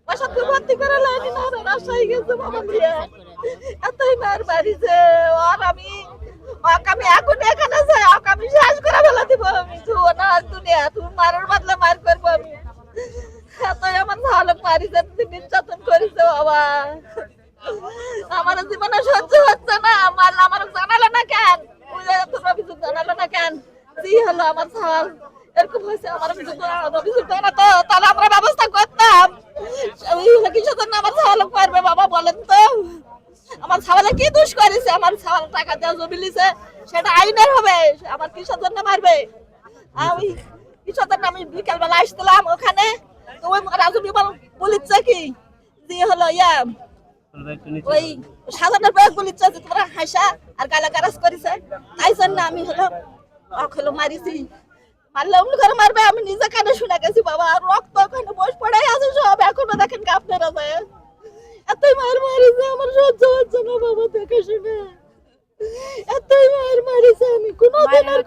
বাসাতে ভর্তি করে লাইনি না রাজশাহী গেছে বাবা দিয়ে এতই মার বাড়িছে আর আমি এখন এখানে যাই আমি শেষ করে ফেলা দিব আমি না দুনিয়া তুমি মারার বদলে মার করবো আমি এতই আমার ঝালক মারিছে নির্যাতন করেছে বাবা আমার জীবনে সহ্য হচ্ছে না আমার জানালো না কেন তোর অভিযোগ জানালো না কেন কি হলো আমার ছাল এরকম হয়েছে আমার অভিযোগ জানাতো তাহলে আমরা ব্যবস্থা করতাম কিসের জন্য আমার ছালক মারবে বাবা বলেন তো আমার ছাওয়ালে কি দোষ করেছে আমার ছাওয়াল টাকা দেওয়া জমি লিছে সেটা আইনের হবে আমার কিসের জন্য মারবে আমি কিসের জন্য আমি বিকালবেলা আসছিলাম ওখানে তো ওই রাজু বিমল বলিচ্ছে কি দিয়ে হলো ওই সাজানোর প্রয়োগ বলিচ্ছে যে তোমরা হাসা আর গালাগালাজ করেছে তাই জন্য আমি হলো মারিছি মারলে অমনি করে মারবে আমি নিজে কানে শুনে গেছি বাবা আর রক্ত ওখানে বসে পড়াই আছে সব এখনো দেখেন কি আপনারা যায় এতই মার মারিছে আমার সহ্য হচ্ছে না বাবা দেখে শুনে এতই মার মারিছে আমি কোনোদিন আর